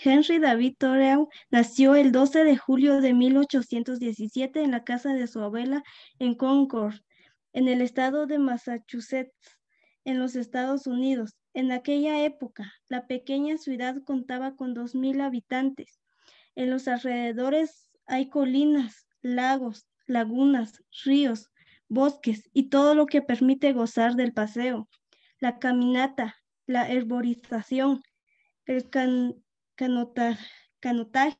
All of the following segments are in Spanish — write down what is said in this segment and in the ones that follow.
Henry David Thoreau nació el 12 de julio de 1817 en la casa de su abuela en Concord, en el estado de Massachusetts, en los Estados Unidos. En aquella época, la pequeña ciudad contaba con 2,000 habitantes. En los alrededores hay colinas, lagos, lagunas, ríos, bosques y todo lo que permite gozar del paseo, la caminata, la herborización, el canota- canotaje,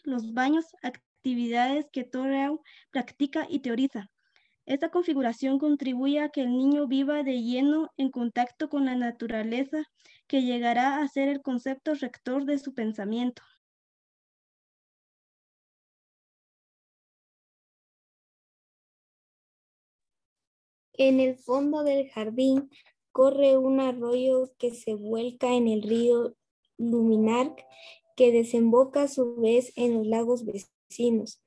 los baños, actividades que Thoreau practica y teoriza. Esta configuración contribuye a que el niño viva de lleno en contacto con la naturaleza, que llegará a ser el concepto rector de su pensamiento. En el fondo del jardín corre un arroyo que se vuelca en el río Luminark, que desemboca a su vez en los lagos vecinos.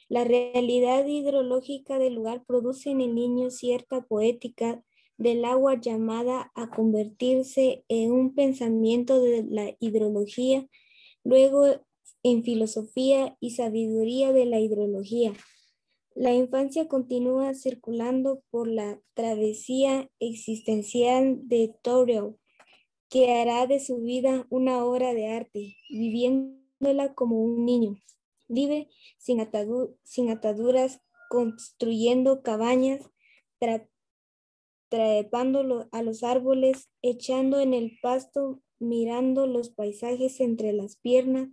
La realidad hidrológica del lugar produce en el niño cierta poética del agua llamada a convertirse en un pensamiento de la hidrología, luego en filosofía y sabiduría de la hidrología. La infancia continúa circulando por la travesía existencial de Thoreau, que hará de su vida una obra de arte, viviéndola como un niño, libre, sin ataduras, construyendo cabañas, trepando a los árboles, echando en el pasto, mirando los paisajes entre las piernas,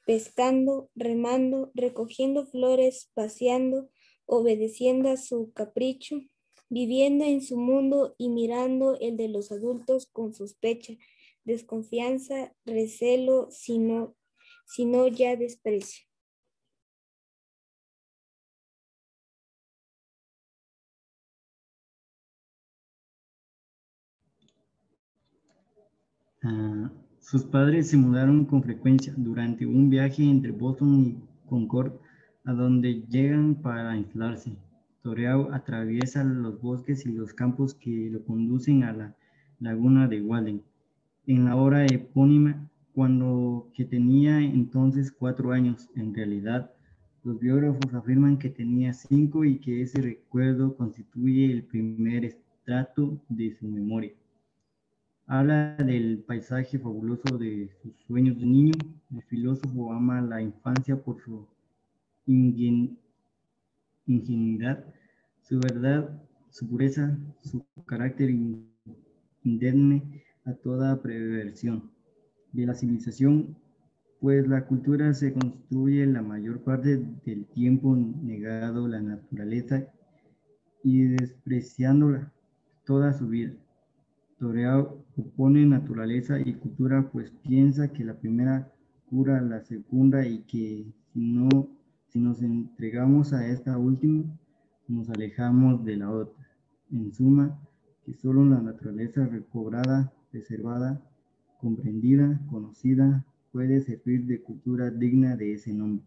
pescando, remando, recogiendo flores, paseando, obedeciendo a su capricho, viviendo en su mundo y mirando el de los adultos con sospecha, desconfianza, recelo, sino ya desprecio. Sus padres se mudaron con frecuencia durante un viaje entre Boston y Concord, a donde llegan para instalarse. Thoreau atraviesa los bosques y los campos que lo conducen a la laguna de Walden. En la hora epónima, que tenía entonces 4 años, en realidad, los biógrafos afirman que tenía 5 y que ese recuerdo constituye el primer estrato de su memoria. Habla del paisaje fabuloso de sus sueños de niño. El filósofo ama la infancia por su ingenuidad, su verdad, su pureza, su carácter indemne a toda perversión de la civilización, pues la cultura se construye la mayor parte del tiempo negando la naturaleza y despreciándola toda su vida. Thoreau opone naturaleza y cultura, pues piensa que la primera cura a la segunda y que si nos entregamos a esta última, nos alejamos de la otra. En suma, que solo la naturaleza recobrada, preservada, comprendida, conocida, puede servir de cultura digna de ese nombre.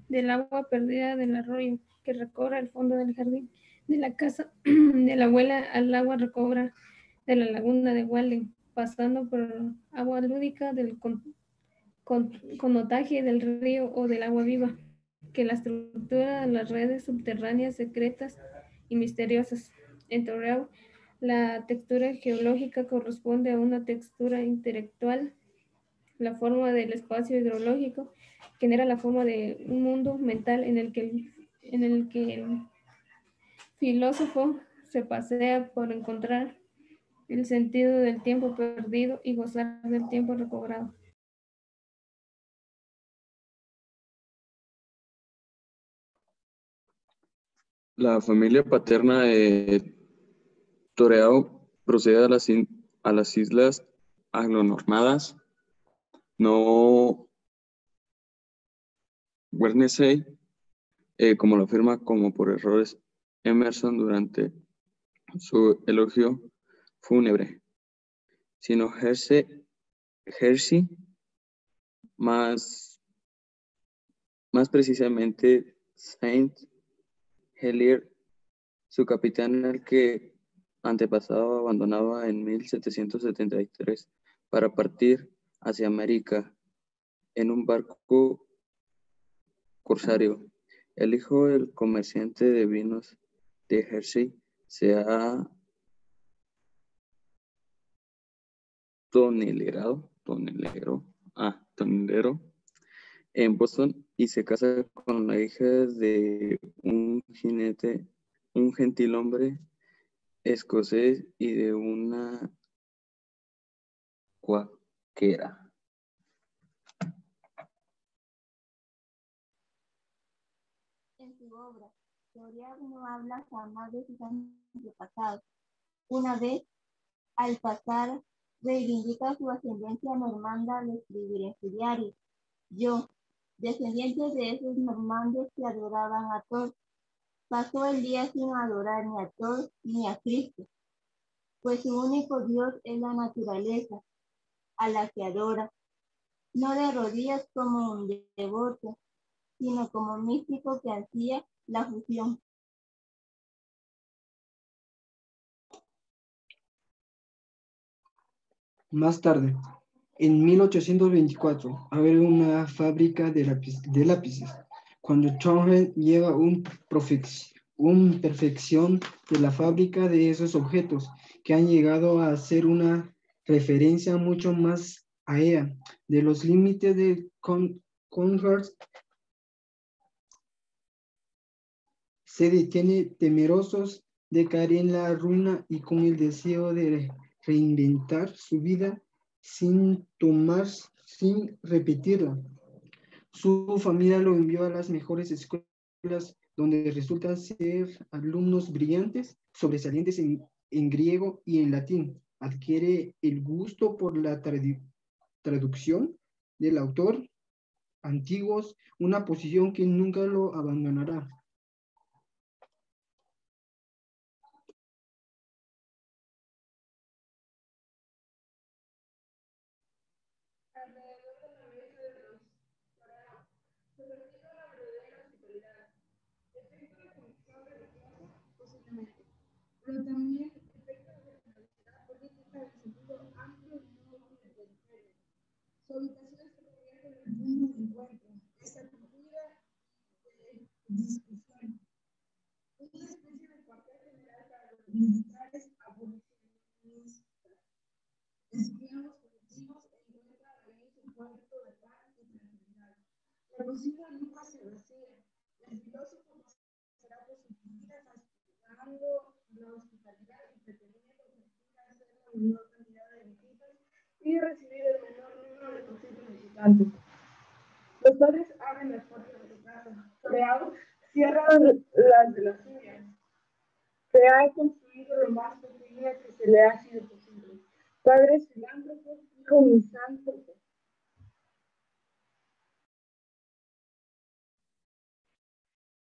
Del agua perdida del arroyo que recobra el fondo del jardín, de la casa de la abuela al agua recobra de la laguna de Walden, pasando por agua lúdica del canotaje del río o del agua viva, que la estructura de las redes subterráneas secretas y misteriosas. En Thoreau, la textura geológica corresponde a una textura intelectual. La forma del espacio hidrológico genera la forma de un mundo mental en el que el filósofo se pasea por encontrar el sentido del tiempo perdido y gozar del tiempo recobrado. La familia paterna de Thoreau procede a las islas anglonormadas, no Guernsey, como lo afirma como por errores Emerson durante su elogio fúnebre, sino Jersey, más precisamente Saint Helier, su capitán, al que antepasado abandonaba en 1773 para partir hacia América en un barco corsario. El hijo del comerciante de vinos de Jersey se ha tonelero en Boston y se casa con la hija de un gentilhombre escocés y de una cuáquera. En su obra, Torreal no habla jamás de sus antepasados. Una vez, al pasar, reivindica su ascendencia normanda al escribir en su diario: yo, descendiente de esos normandos que adoraban a Thor, pasó el día sin adorar ni a Thor ni a Cristo, pues su único Dios es la naturaleza, a la que adora, no de rodillas como un devoto, sino como místico que ansía la fusión. Más tarde, en 1824, abre una fábrica de lápices. Cuando Thornhill lleva un perfección de la fábrica de esos objetos que han llegado a ser una referencia mucho más allá de los límites de Concord, se detiene temerosos de caer en la ruina y con el deseo de reinventar su vida sin repetirla. Su familia lo envió a las mejores escuelas donde resultan ser alumnos brillantes, sobresalientes en griego y en latín. Adquiere el gusto por la traducción del autor antiguos, una posición que nunca lo abandonará. Pero también efecto de la nacionalidad política en sentido amplio y no de periferia. Su ubicación se convierte en el punto de encuentro, esa cultura de discusión, una especie de cuartel general para los militares abolicionistas, esclavos colectivos e encuentran ahí su puerto de paz y tranquilidad. La cocina nunca se vacía, el filósofo pasará por sus vidas aspirando la hospitalidad y pretendiendo hacer la menor cantidad de visitas y recibir el menor número de posibles visitantes. Los padres abren las puertas de su casa, Torreal cierra las de las suyas. Se ha construido lo más pequeña que se le ha sido posible. Padres filántropos, hijo misántropo.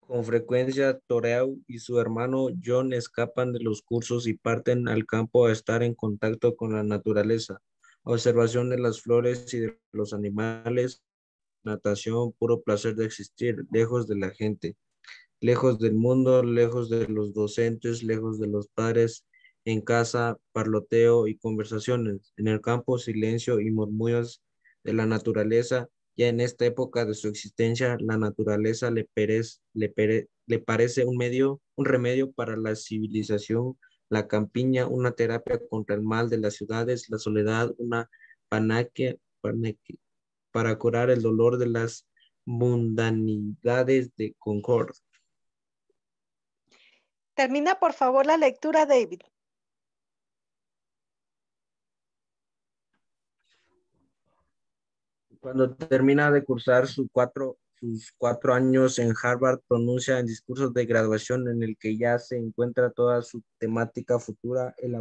Con frecuencia, Torreal y su hermano John escapan de los cursos y parten al campo a estar en contacto con la naturaleza, observación de las flores y de los animales, natación, puro placer de existir, lejos de la gente, lejos del mundo, lejos de los docentes, lejos de los padres, en casa, parloteo y conversaciones, en el campo, silencio y murmullos de la naturaleza. Ya en esta época de su existencia, la naturaleza le parece un remedio para la civilización, la campiña, una terapia contra el mal de las ciudades, la soledad, una panaque para curar el dolor de las mundanidades de Concord. Termina, por favor, la lectura, David. Cuando termina de cursar sus 4 años en Harvard, pronuncia en discursos de graduación en el que ya se encuentra toda su temática futura, el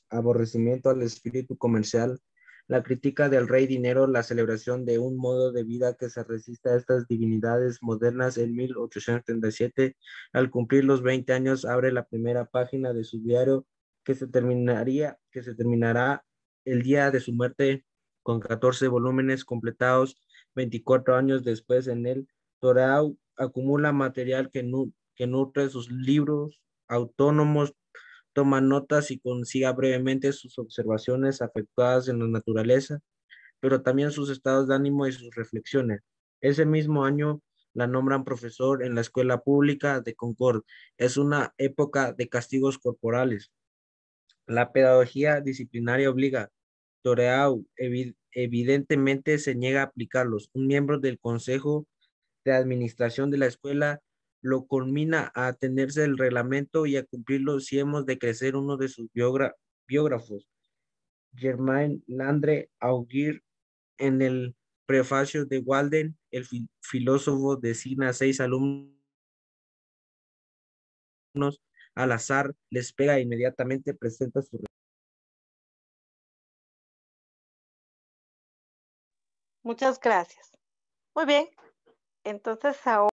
aborrecimiento al espíritu comercial, la crítica del rey dinero, la celebración de un modo de vida que se resiste a estas divinidades modernas. En 1837, al cumplir los 20 años, abre la primera página de su diario que se terminará el día de su muerte con 14 volúmenes completados. 24 años después, en él, Torreal acumula material que nutre sus libros autónomos, toma notas y consiga brevemente sus observaciones afectadas en la naturaleza. pero también sus estados de ánimo y sus reflexiones. Ese mismo año la nombran profesor en la escuela pública de Concord. Es una época de castigos corporales. La pedagogía disciplinaria obliga. Toreau evidentemente se niega a aplicarlos. Un miembro del consejo de administración de la escuela lo culmina a atenerse del reglamento y a cumplirlo si hemos de crecer uno de sus biógrafos, Germain Landry Augier, en el prefacio de Walden, el filósofo designa a 6 alumnos al azar, les pega e inmediatamente presenta su... Muchas gracias. Muy bien. Entonces ahora